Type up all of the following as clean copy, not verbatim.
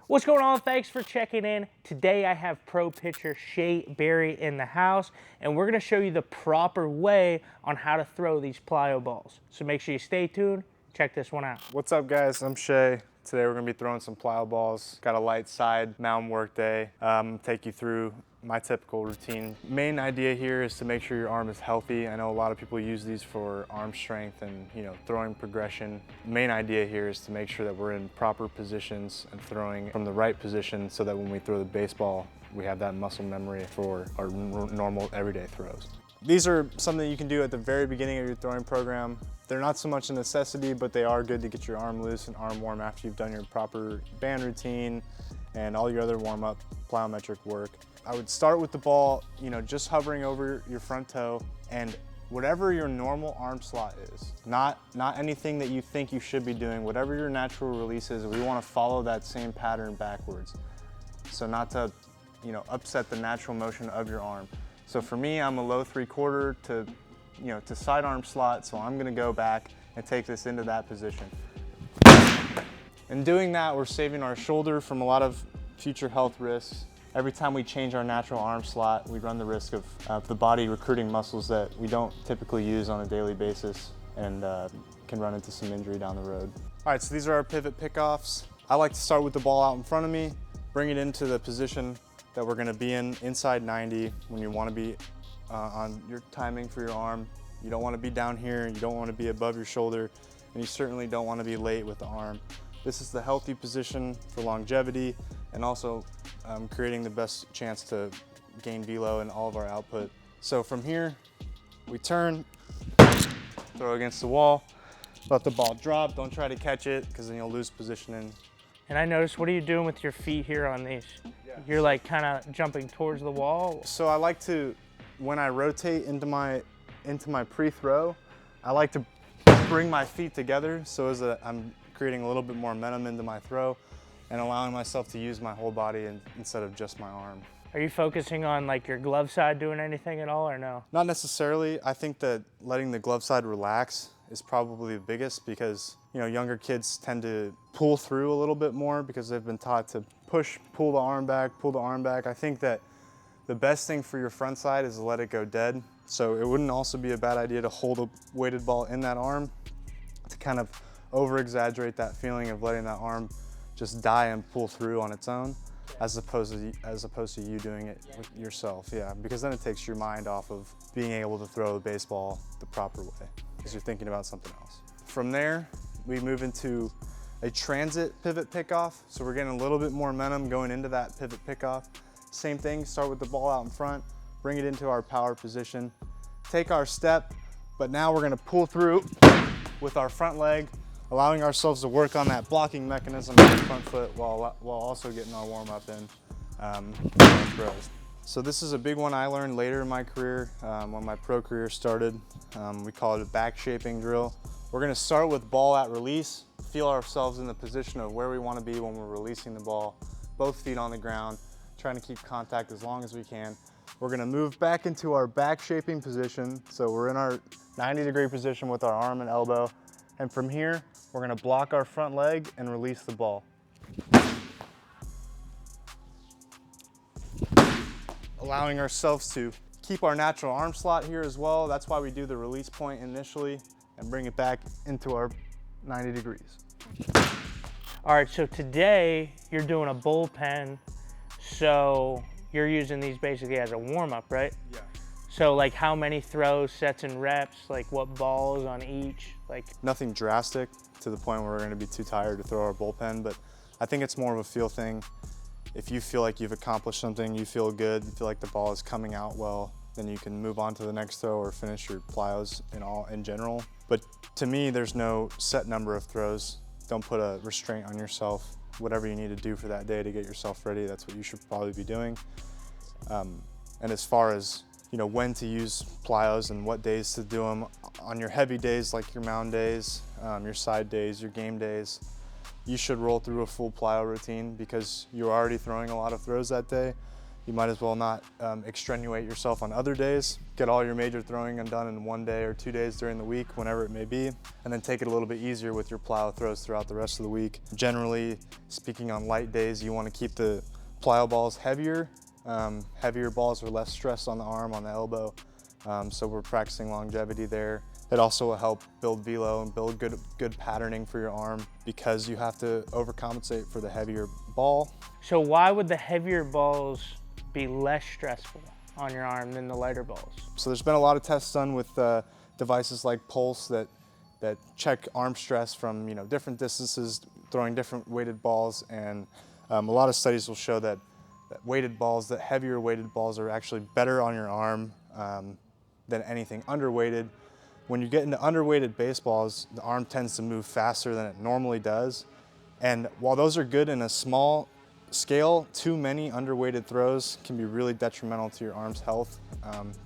What's going on? Thanks for checking in. Today I have pro pitcher Shea Berry in the house, and we're going to show you the proper way on how to throw these plyo balls. So make sure you stay tuned. Check this one out. What's up, guys? I'm Shea. Today we're going to be throwing some plyo balls. Got a light side mound work day. Take you through my typical routine. Main idea here is to make sure your arm is healthy. I know a lot of people use these for arm strength and throwing progression. Main idea here is to make sure that we're in proper positions and throwing from the right position so that when we throw the baseball, we have that muscle memory for our normal everyday throws. These are something you can do at the very beginning of your throwing program. They're not so much a necessity, but they are good to get your arm loose and arm warm after you've done your proper band routine and all your other warm-up plyometric work. I would start with the ball, just hovering over your front toe, and whatever your normal arm slot is, not anything that you think you should be doing, whatever your natural release is, we want to follow that same pattern backwards. So not to, upset the natural motion of your arm. So for me, I'm a low 3/4 to sidearm slot, so I'm gonna go back and take this into that position. In doing that, we're saving our shoulder from a lot of future health risks. Every time we change our natural arm slot, we run the risk of the body recruiting muscles that we don't typically use on a daily basis and can run into some injury down the road. All right, so these are our pivot pickoffs. I like to start with the ball out in front of me, bring it into the position that we're gonna be in inside 90 when you wanna be on your timing for your arm. You don't wanna be down here, you don't wanna be above your shoulder, and you certainly don't wanna be late with the arm. This is the healthy position for longevity and also creating the best chance to gain velo in all of our output. So from here, we turn, throw against the wall, let the ball drop, don't try to catch it because then you'll lose positioning. And I noticed, what are you doing with your feet here on these? Yeah. You're like kind of jumping towards the wall? So I like to, when I rotate into my pre-throw, I like to bring my feet together so as that I'm creating a little bit more momentum into my throw and allowing myself to use my whole body instead of just my arm. Are you focusing on like your glove side doing anything at all or no? Not necessarily. I think that letting the glove side relax is probably the biggest because younger kids tend to pull through a little bit more because they've been taught to push, pull the arm back, pull the arm back. I think that the best thing for your front side is to let it go dead. So it wouldn't also be a bad idea to hold a weighted ball in that arm to kind of over-exaggerate that feeling of letting that arm just die and pull through on its own, as opposed to you doing it yourself. Yeah, because then it takes your mind off of being able to throw the baseball the proper way because you're thinking about something else. From there, we move into a transit pivot pickoff. So we're getting a little bit more momentum going into that pivot pickoff. Same thing, start with the ball out in front, bring it into our power position, take our step, but now we're gonna pull through with our front leg, allowing ourselves to work on that blocking mechanism of the front foot while also getting our warm up in throws. So this is a big one I learned later in my career, when my pro career started. We call it a back shaping drill. We're gonna start with ball at release, feel ourselves in the position of where we wanna be when we're releasing the ball, both feet on the ground, trying to keep contact as long as we can. We're gonna move back into our back shaping position. So we're in our 90-degree position with our arm and elbow. And from here, we're gonna block our front leg and release the ball. Allowing ourselves to keep our natural arm slot here as well. That's why we do the release point initially and bring it back into our 90 degrees. All right, so today you're doing a bullpen. So you're using these basically as a warm-up, right? Yeah. So like how many throws, sets and reps, like what balls on each? Like nothing drastic to the point where we're gonna be too tired to throw our bullpen, but I think it's more of a feel thing. If you feel like you've accomplished something, you feel good, you feel like the ball is coming out well, then you can move on to the next throw or finish your plyos in general. But to me, there's no set number of throws. Don't put a restraint on yourself. Whatever you need to do for that day to get yourself ready, that's what you should probably be doing. And as far as when to use plyos and what days to do them, on your heavy days like your mound days, your side days, your game days, you should roll through a full plyo routine because you're already throwing a lot of throws that day. you might as well not extenuate yourself on other days. Get all your major throwing done in 1 day or 2 days during the week, whenever it may be, and then take it a little bit easier with your plyo throws throughout the rest of the week. Generally speaking, on light days, you want to keep the plyo balls heavier. Heavier balls are less stress on the arm, on the elbow, so we're practicing longevity there. It also will help build velo and build good patterning for your arm, because you have to overcompensate for the heavier ball. So why would the heavier balls be less stressful on your arm than the lighter balls? So there's been a lot of tests done with devices like Pulse that check arm stress from different distances, throwing different weighted balls, and a lot of studies will show that weighted balls, that heavier weighted balls, are actually better on your arm than anything underweighted. When you get into underweighted baseballs, the arm tends to move faster than it normally does, and while those are good in a small scale, too many underweighted throws can be really detrimental to your arm's health.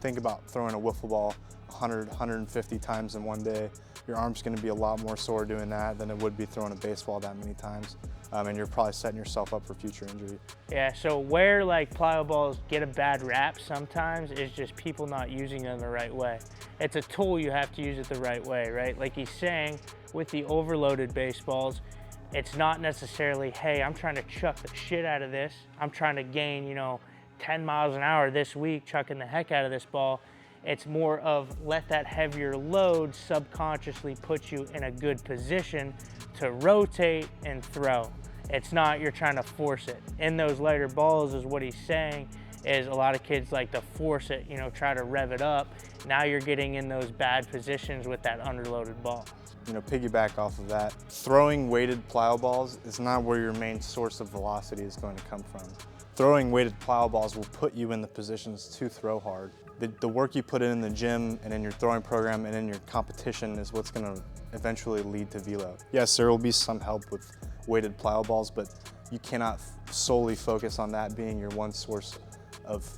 Think about throwing a wiffle ball 100, 150 times in 1 day. Your arm's gonna be a lot more sore doing that than it would be throwing a baseball that many times. And you're probably setting yourself up for future injury. Yeah, so where like plyo balls get a bad rap sometimes is just people not using them the right way. It's a tool, you have to use it the right way, right? Like he's saying, with the overloaded baseballs, it's not necessarily, hey, I'm trying to chuck the shit out of this. I'm trying to gain, 10 miles an hour this week, chucking the heck out of this ball. It's more of let that heavier load subconsciously put you in a good position to rotate and throw. It's not you're trying to force it. In those lighter balls is what he's saying, is a lot of kids like to force it, try to rev it up. Now you're getting in those bad positions with that underloaded ball. Piggyback off of that, throwing weighted plyo balls is not where your main source of velocity is going to come from. Throwing weighted plyo balls will put you in the positions to throw hard. The work you put in the gym and in your throwing program and in your competition is what's going to eventually lead to velo. Yes, there will be some help with weighted plyo balls, but you cannot solely focus on that being your one source of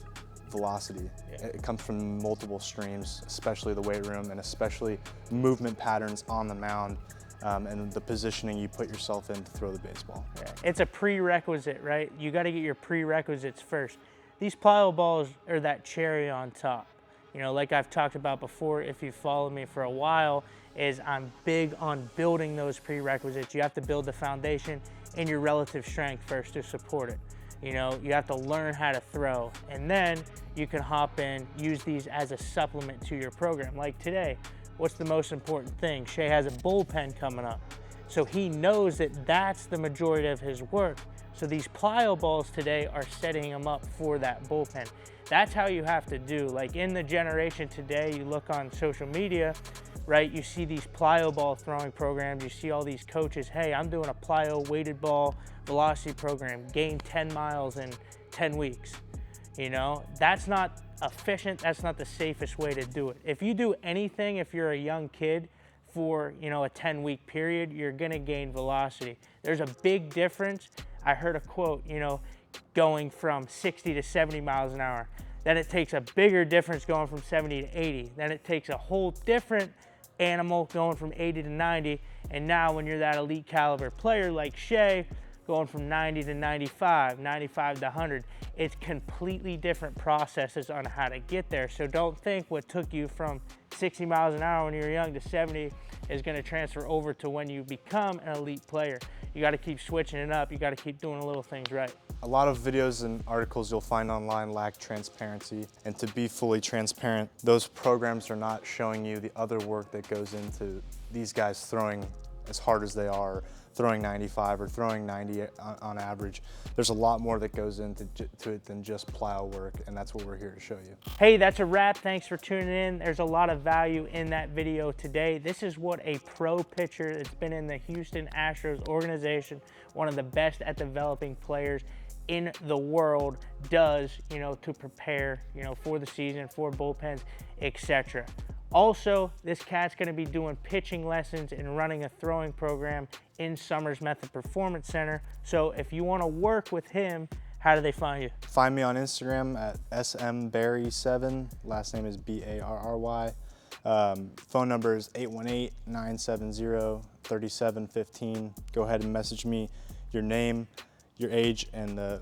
velocity. Yeah. It comes from multiple streams, especially the weight room, and especially movement patterns on the mound, and the positioning you put yourself in to throw the baseball. Yeah. It's a prerequisite, right? You got to get your prerequisites first. These plyo balls are that cherry on top. Like I've talked about before, if you follow me for a while, is I'm big on building those prerequisites. You have to build the foundation in your relative strength first to support it. You have to learn how to throw, and then you can hop in, use these as a supplement to your program. Like today, what's the most important thing? Shay has a bullpen coming up. So he knows that that's the majority of his work. So these plyo balls today are setting him up for that bullpen. That's how you have to do. Like in the generation today, you look on social media, right? You see these plyo ball throwing programs. You see all these coaches, hey, I'm doing a plyo weighted ball velocity program, gain 10 miles in 10 weeks. That's not efficient. That's not the safest way to do it. If you do anything, if you're a young kid, for a 10-week period, you're gonna gain velocity. There's a big difference. I heard a quote, going from 60 to 70 miles an hour. Then it takes a bigger difference going from 70 to 80. Then it takes a whole different animal going from 80 to 90. And now when you're that elite caliber player like Shay, going from 90 to 95, 95 to 100, it's completely different processes on how to get there. So don't think what took you from 60 miles an hour when you were young to 70 is going to transfer over to when you become an elite player. You got to keep switching it up. You got to keep doing the little things right. A lot of videos and articles you'll find online lack transparency, and to be fully transparent, those programs are not showing you the other work that goes into these guys throwing as hard as they are, throwing 95 or throwing 90 on average. There's a lot more that goes into it than just plyo work, and that's what we're here to show you. Hey, that's a wrap. Thanks for tuning in. There's a lot of value in that video today. This is what a pro pitcher that's been in the Houston Astros organization, one of the best at developing players in the world, does, to prepare, for the season, for bullpens, etc. Also, this cat's going to be doing pitching lessons and running a throwing program in SummersMethod Performance Center. So if you want to work with him, how do they find you? Find me on Instagram at smbarry7. Last name is B-A-R-R-Y. Phone number is 818-970-3715. Go ahead and message me your name, your age, and the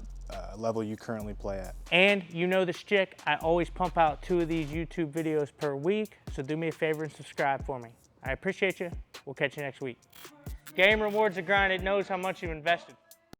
level you currently play at. And you know the shtick, I always pump out 2 of these YouTube videos per week, so do me a favor and subscribe for me. I appreciate you. We'll catch you next week. Game rewards the grind. It knows how much you invested.